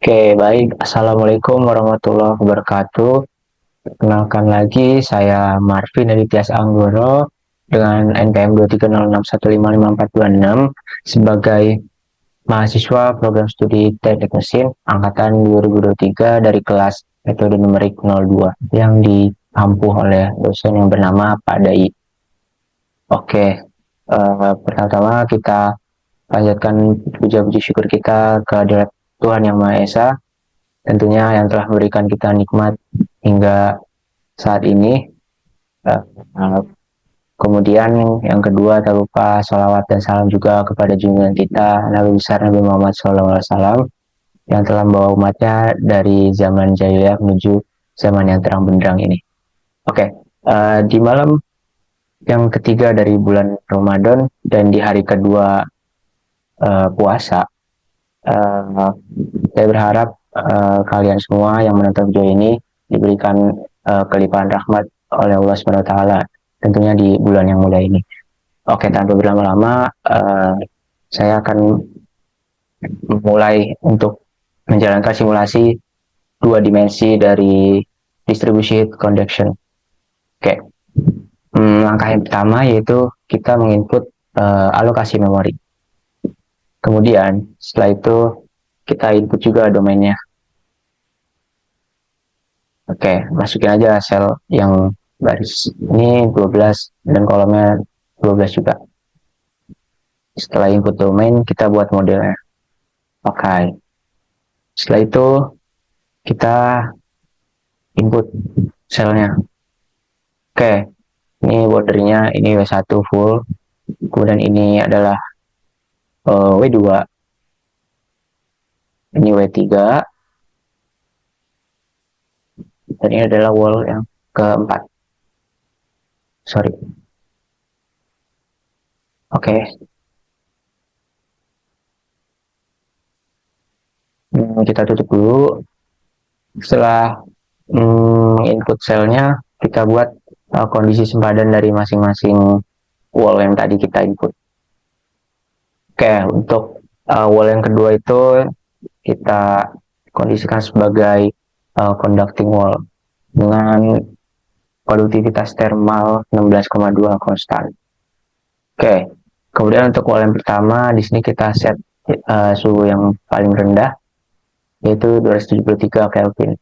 Oke, baik. Assalamualaikum warahmatullahi wabarakatuh. Perkenalkan lagi, saya Marvin dari Tias Anggoro dengan NPM 23061554426 sebagai mahasiswa program studi Teknik Mesin angkatan 2023 dari kelas metode numerik 02 yang diampu oleh dosen yang bernama Pak Dai. Oke, pertama-tama kita panjatkan puja puji syukur kita ke Tuhan Yang Maha Esa, tentunya yang telah memberikan kita nikmat hingga saat ini. Kemudian yang kedua, tak lupa salawat dan salam juga kepada junjungan kita Nabi besar Nabi Muhammad SAW yang telah membawa umatnya dari zaman jahiliyah menuju zaman yang terang benderang ini. Oke, di malam yang ketiga dari bulan Ramadan dan di hari kedua puasa, uh, saya berharap kalian semua yang menonton video ini diberikan kelimpahan rahmat oleh Allah Subhanahu Wa Taala, tentunya di bulan yang mulia ini. Oke, tanpa berlama-lama, saya akan mulai untuk menjalankan simulasi dua dimensi dari distribution conduction. Oke, langkah yang pertama yaitu kita menginput alokasi memori. Kemudian setelah itu kita input juga domainnya. Oke, masukin aja sel yang baris ini 12 dan kolomnya 12 juga. Setelah input domain, kita buat modelnya. Oke. Setelah itu, kita input selnya. Oke, ini bordernya, ini W1 full. Kemudian ini adalah W2. Ini W3. Dan ini adalah wall yang keempat. Sorry. Oke. Kita tutup dulu. Setelah input selnya, kita buat kondisi sempadan dari masing-masing wall yang tadi kita input. Oke, untuk wall yang kedua itu kita kondisikan sebagai conducting wall dengan produktivitas thermal 16,2 konstan. Oke, kemudian untuk wall yang pertama di sini kita set suhu yang paling rendah yaitu 273 Kelvin.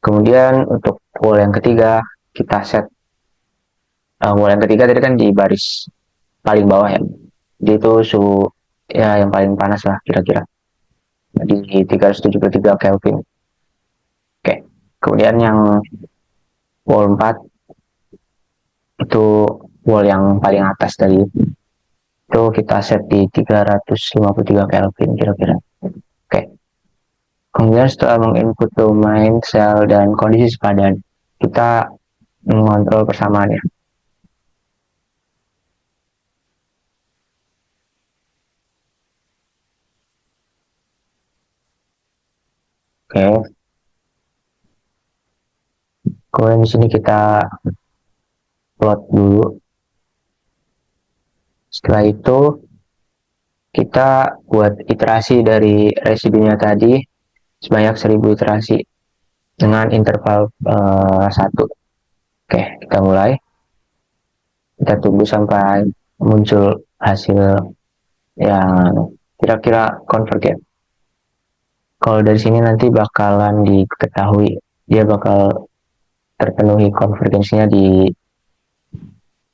Kemudian untuk wall yang ketiga kita set wall yang ketiga tadi kan di baris paling bawah ya. Jadi itu suhu ya yang paling panas lah kira-kira di 373 Kelvin. Oke. Kemudian yang wall 4 itu wall yang paling atas tadi itu kita set di 353 Kelvin kira-kira. Oke. Kemudian setelah menginput domain, sel, dan kondisi sepadan, kita mengontrol persamaannya. Oke. Kemudian di sini kita plot dulu. Setelah itu kita buat iterasi dari residunya tadi sebanyak 1000 iterasi dengan interval 1. Oke, kita mulai. Kita tunggu sampai muncul hasil yang kira-kira konvergen. Kalau dari sini nanti bakalan diketahui dia bakal terpenuhi konvergensinya di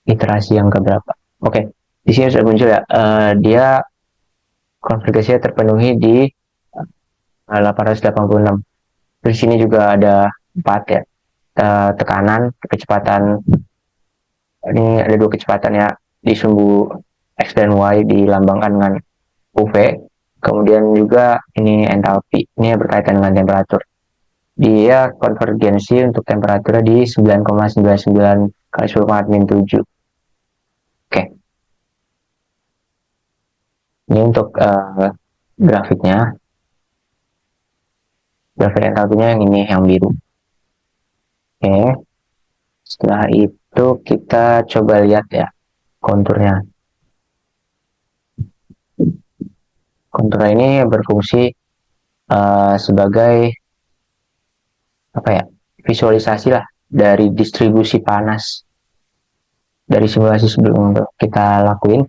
iterasi yang keberapa. Oke, di sini sudah muncul ya. Dia konvergensinya terpenuhi di 886. Terus sini juga ada 4 ya. Tekanan, kecepatan. Ini ada dua kecepatan ya di sumbu X dan Y dilambangkan dengan UV. Kemudian juga ini entalpi. Ini berkaitan dengan temperatur. Dia konvergensi untuk temperaturnya di 9,99 kali 10 pangkat min 7. Oke. Ini untuk grafiknya. Grafik entalpinya yang ini yang biru. Oke. Setelah itu kita coba lihat ya konturnya. Kontura ini berfungsi sebagai apa ya, visualisasi lah dari distribusi panas dari simulasi sebelum kita lakuin.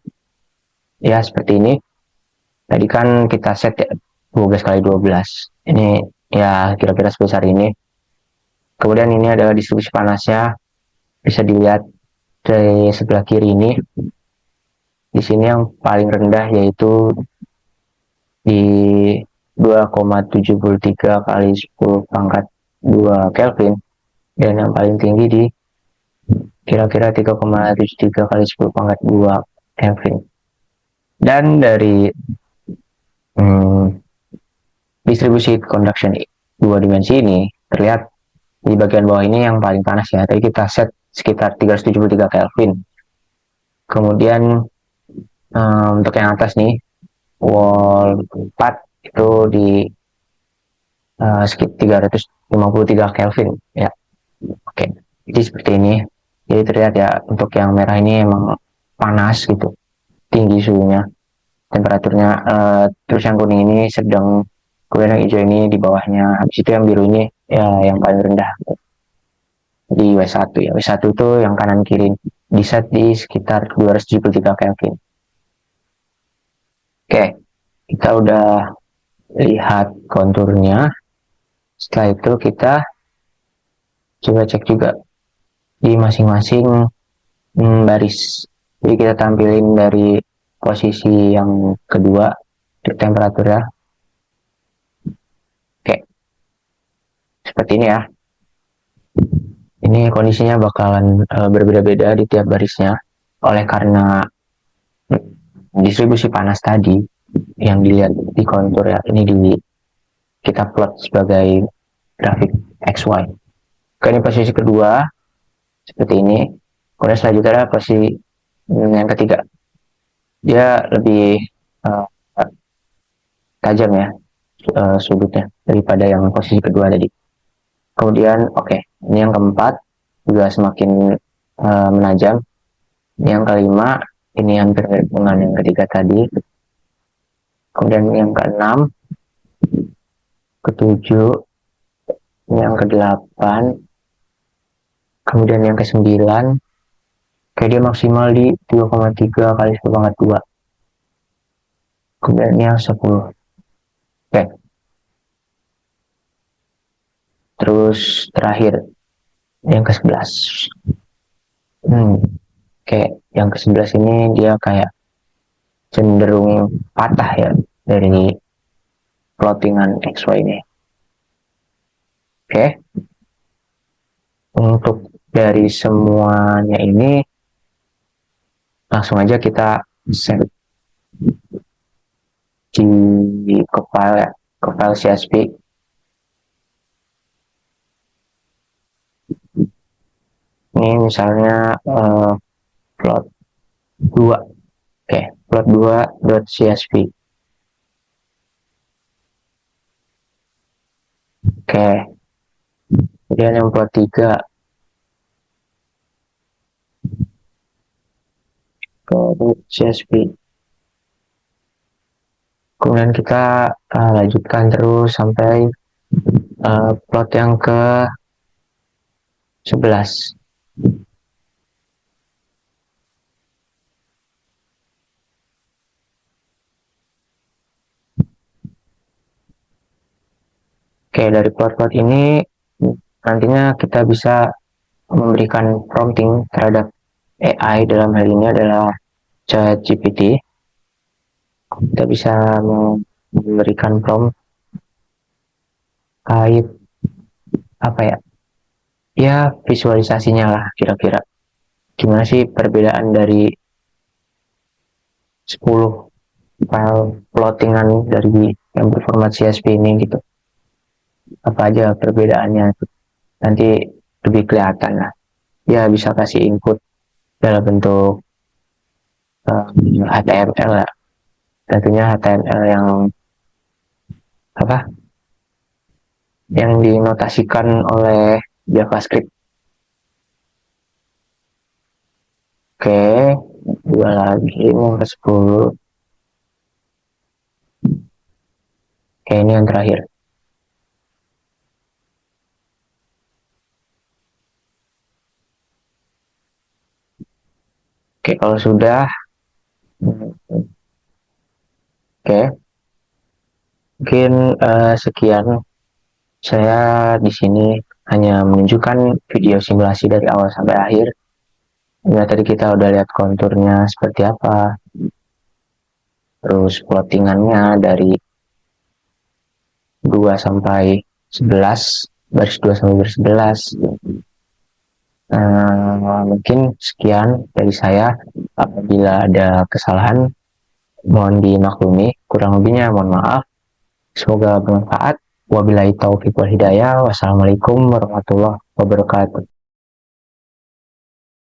Ya seperti ini. Tadi kan kita set ya 12 kali 12. Ini ya kira-kira sebesar ini. Kemudian ini adalah distribusi panasnya. Bisa dilihat dari sebelah kiri ini. Di sini yang paling rendah yaitu di 2,73 kali 10 pangkat 2 Kelvin, dan yang paling tinggi di kira-kira 3,73 kali 10 pangkat 2 Kelvin. Dan dari hmm, distribusi conduction dua dimensi ini terlihat di bagian bawah ini yang paling panas ya. Tadi kita set sekitar 373 Kelvin. Kemudian untuk yang atas nih, wall 4 itu di sekitar 353 Kelvin ya. Oke, jadi seperti ini. Jadi terlihat ya, untuk yang merah ini emang panas gitu, tinggi suhunya, temperaturnya. Terus yang kuning ini sedang, kemudian yang hijau ini di bawahnya. Habis itu yang biru ini ya yang paling rendah di W1 ya. W1 itu yang kanan kiri di set di sekitar 273 Kelvin. Oke, kita udah lihat konturnya. Setelah itu kita coba cek juga di masing-masing baris. Jadi kita tampilin dari posisi yang kedua di temperatur ya. Oke, seperti ini ya. Ini kondisinya bakalan berbeda-beda di tiap barisnya. Oleh karena distribusi panas tadi yang dilihat di kontur ya, ini kita plot sebagai grafik XY. Oke, ini posisi kedua seperti ini. Kemudian selanjutnya adalah posisi yang ketiga. Dia lebih uh, tajam ya sudutnya daripada yang posisi kedua tadi. Kemudian ini yang keempat juga semakin menajam. Ini yang kelima, ini hampir mirip dengan yang ketiga tadi. Kemudian yang keenam, ketujuh, ini yang kedelapan, kemudian yang kesembilan, kayak dia maksimal di 2,3 kali 10 pangkat 2. Kemudian yang 10. Oke. Terus terakhir, yang ke-11. Yang ke-11 ini dia kayak cenderung patah ya dari plottingan XY ini. Oke. Untuk dari semuanya ini langsung aja kita save di file ya, ke file CSV. Ini misalnya plot 2. Plot 2.csv. Kemudian yang plot 3 ke CSV. Kemudian kita lanjutkan terus sampai plot yang ke 11. Dari plot-plot ini nantinya kita bisa memberikan prompting terhadap AI, dalam hal ini adalah ChatGPT. Kita bisa memberikan prompt kait apa ya, ya visualisasinya lah, kira-kira gimana sih perbedaan dari 10 file plottingan dari yang berformat CSV ini gitu. Apa aja perbedaannya, nanti lebih kelihatan lah. Ya bisa kasih input dalam bentuk HTML lah. Tentunya HTML yang apa? Yang dinotasikan oleh JavaScript. Dua lagi, ini yang ke-10. Kayak ini yang terakhir. Oke, kalau sudah, oke, mungkin sekian. Saya di sini hanya menunjukkan video simulasi dari awal sampai akhir. Ya, tadi kita udah lihat konturnya seperti apa, terus plottingannya dari 2 sampai 11, baris 2 sampai baris 11. Mungkin sekian dari saya. Apabila ada kesalahan, mohon dimaklumi. Kurang lebihnya mohon maaf. Semoga bermanfaat. Wabillahi taufiq wal hidayah. Wassalamualaikum warahmatullahi wabarakatuh.